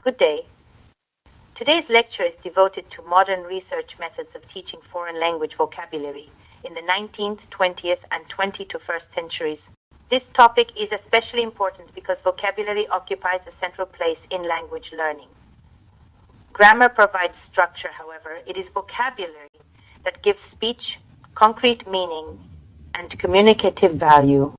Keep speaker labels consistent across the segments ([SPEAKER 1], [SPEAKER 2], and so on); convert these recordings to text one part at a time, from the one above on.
[SPEAKER 1] Good day. Today's lecture is devoted to modern research methods of teaching foreign language vocabulary in the 19th, 20th, and 21st centuries. This topic is especially important because vocabulary occupies a central place in language learning. Grammar provides structure, however. It is vocabulary that gives speech concrete meaning and communicative value.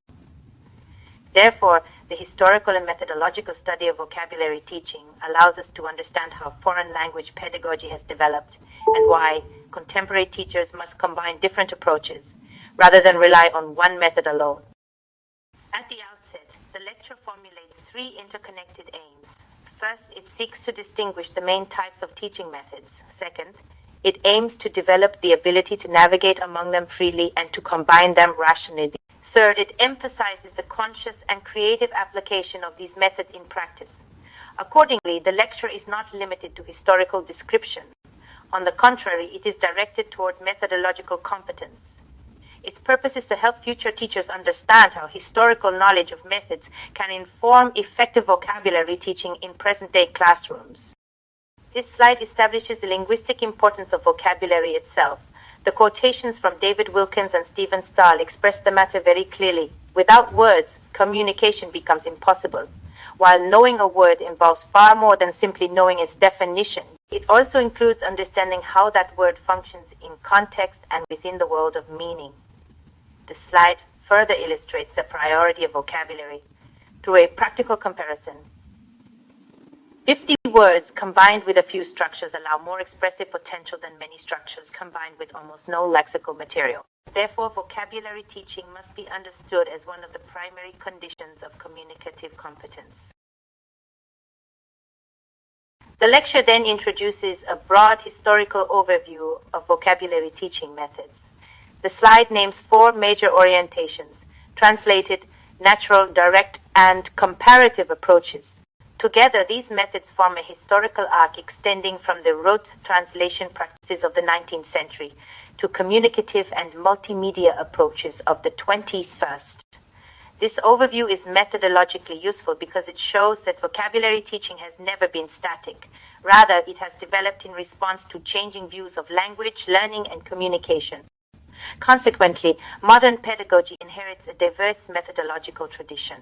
[SPEAKER 1] Therefore, the historical and methodological study of vocabulary teaching allows us to understand how foreign language pedagogy has developed and why contemporary teachers must combine different approaches rather than rely on one method alone. At the outset, the lecture formulates three interconnected aims. First, it seeks to distinguish the main types of teaching methods. Second, it aims to develop the ability to navigate among them freely and to combine them rationally. Third, it emphasizes the conscious and creative application of these methods in practice. Accordingly, the lecture is not limited to historical description. On the contrary, it is directed toward methodological competence. Its purpose is to help future teachers understand how historical knowledge of methods can inform effective vocabulary teaching in present-day classrooms. This slide establishes the linguistic importance of vocabulary itself. The quotations from David Wilkins and Stephen Stahl express the matter very clearly. Without words, communication becomes impossible. While knowing a word involves far more than simply knowing its definition, it also includes understanding how that word functions in context and within the world of meaning. The slide further illustrates the priority of vocabulary through a practical comparison. 50 words combined with a few structures allow more expressive potential than many structures combined with almost no lexical material. Therefore, vocabulary teaching must be understood as one of the primary conditions of communicative competence. The lecture then introduces a broad historical overview of vocabulary teaching methods. The slide names four major orientations: translated, natural, direct, and comparative approaches. Together, these methods form a historical arc extending from the rote translation practices of the 19th century to communicative and multimedia approaches of the 21st. This overview is methodologically useful because it shows that vocabulary teaching has never been static. Rather, it has developed in response to changing views of language, learning, and communication. Consequently, modern pedagogy inherits a diverse methodological tradition.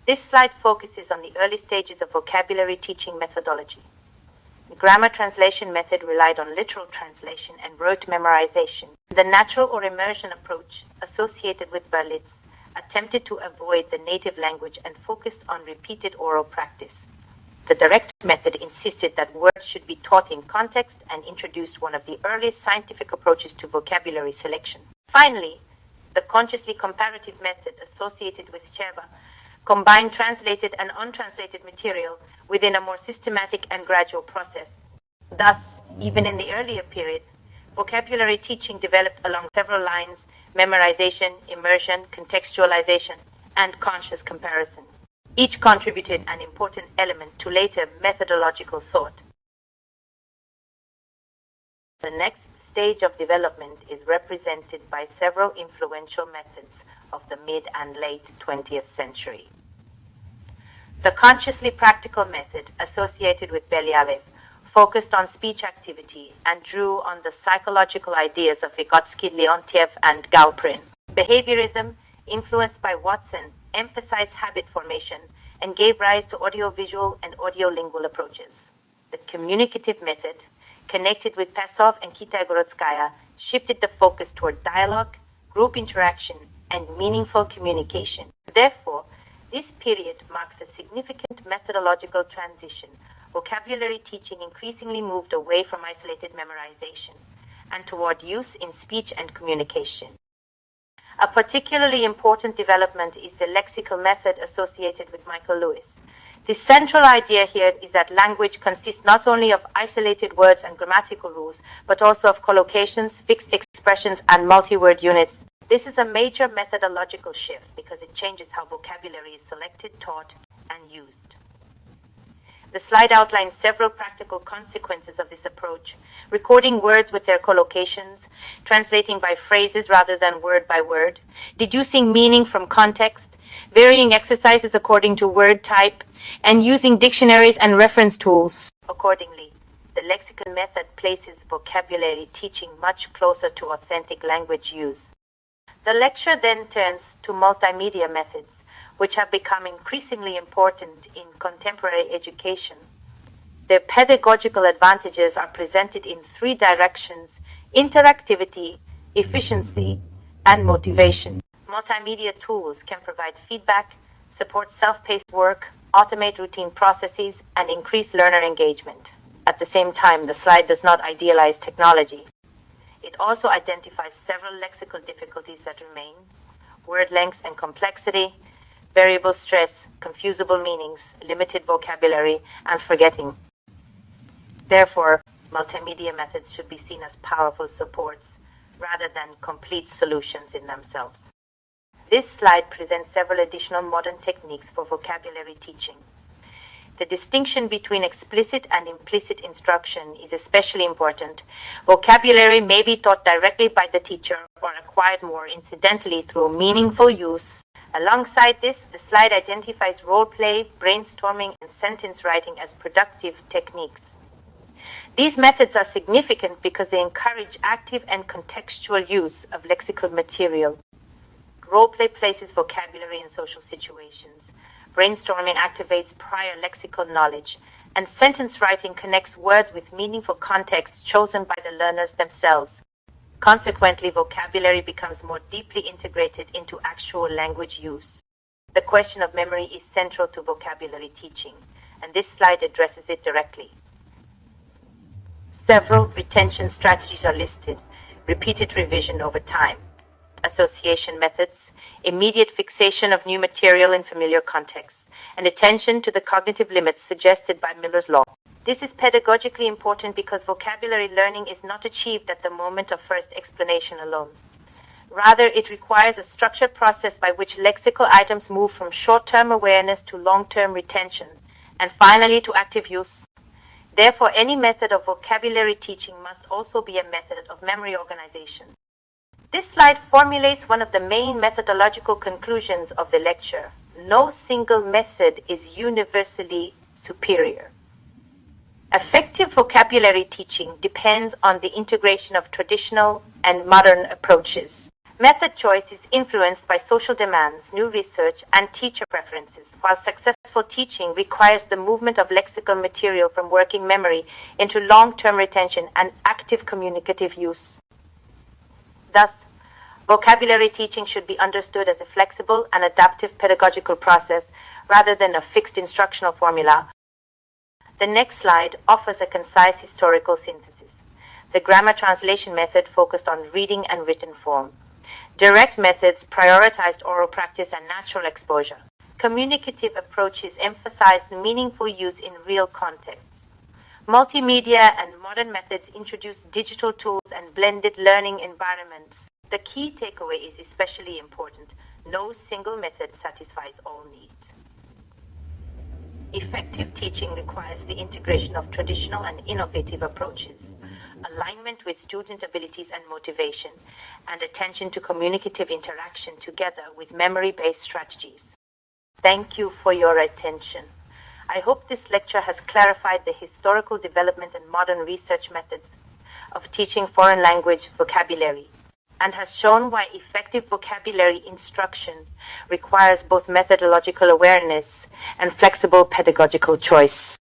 [SPEAKER 1] This slide focuses on the early stages of vocabulary teaching methodology. The grammar translation method relied on literal translation and rote memorization. The natural or immersion approach, associated with Berlitz, attempted to avoid the native language and focused on repeated oral practice. The direct method insisted that words should be taught in context and introduced one of the earliest scientific approaches to vocabulary selection. Finally, the consciously comparative method associated with Cherba combined translated and untranslated material within a more systematic and gradual process. Thus, even in the earlier period, vocabulary teaching developed along several lines: memorization, immersion, contextualization, and conscious comparison. Each contributed an important element to later methodological thought. The next stage of development is represented by several influential methods of the mid and late 20th century. The consciously practical method associated with Belyalev focused on speech activity and drew on the psychological ideas of Vygotsky, Leontiev, and Galperin. Behaviorism, influenced by Watson, emphasized habit formation and gave rise to audiovisual and audiolingual approaches. The communicative method, connected with Pasov and Kitaya-Gorodskaya, shifted the focus toward dialogue, group interaction, and meaningful communication. Therefore, this period marks a significant methodological transition. Vocabulary teaching increasingly moved away from isolated memorization and toward use in speech and communication. A particularly important development is the lexical method associated with Michael Lewis. The central idea here is that language consists not only of isolated words and grammatical rules, but also of collocations, fixed expressions, and multi-word units. This is a major methodological shift because it changes how vocabulary is selected, taught, and used. The slide outlines several practical consequences of this approach: recording words with their collocations, translating by phrases rather than word by word, deducing meaning from context, varying exercises according to word type, and using dictionaries and reference tools. Accordingly, the lexical method places vocabulary teaching much closer to authentic language use. The lecture then turns to multimedia methods, which have become increasingly important in contemporary education. Their pedagogical advantages are presented in three directions: interactivity, efficiency, and motivation. Multimedia tools can provide feedback, support self-paced work, automate routine processes, and increase learner engagement. At the same time, the slide does not idealize technology. It also identifies several lexical difficulties that remain: word length and complexity, variable stress, confusable meanings, limited vocabulary, and forgetting. Therefore, multimedia methods should be seen as powerful supports rather than complete solutions in themselves. This slide presents several additional modern techniques for vocabulary teaching. The distinction between explicit and implicit instruction is especially important. Vocabulary may be taught directly by the teacher or acquired more incidentally through meaningful use. Alongside this, the slide identifies role play, brainstorming, and sentence writing as productive techniques. These methods are significant because they encourage active and contextual use of lexical material. Role-play places vocabulary in social situations. Brainstorming activates prior lexical knowledge, and sentence writing connects words with meaningful contexts chosen by the learners themselves. Consequently, vocabulary becomes more deeply integrated into actual language use. The question of memory is central to vocabulary teaching, and this slide addresses it directly. Several retention strategies are listed: repeated revision over time, association methods, immediate fixation of new material in familiar contexts, and attention to the cognitive limits suggested by Miller's Law. This is pedagogically important because vocabulary learning is not achieved at the moment of first explanation alone. Rather, it requires a structured process by which lexical items move from short-term awareness to long-term retention, and finally to active use. Therefore, any method of vocabulary teaching must also be a method of memory organization. This slide formulates one of the main methodological conclusions of the lecture: no single method is universally superior. Effective vocabulary teaching depends on the integration of traditional and modern approaches. Method choice is influenced by social demands, new research, and teacher preferences, while successful teaching requires the movement of lexical material from working memory into long-term retention and active communicative use. Thus, vocabulary teaching should be understood as a flexible and adaptive pedagogical process rather than a fixed instructional formula. The next slide offers a concise historical synthesis. The grammar translation method focused on reading and written form. Direct methods prioritized oral practice and natural exposure. Communicative approaches emphasized meaningful use in real contexts. Multimedia and modern methods introduced digital tools and blended learning environments. The key takeaway is especially important: no single method satisfies all needs. Effective teaching requires the integration of traditional and innovative approaches, alignment with student abilities and motivation, and attention to communicative interaction together with memory-based strategies. Thank you for your attention. I hope this lecture has clarified the historical development and modern research methods of teaching foreign language vocabulary, and has shown why effective vocabulary instruction requires both methodological awareness and flexible pedagogical choice.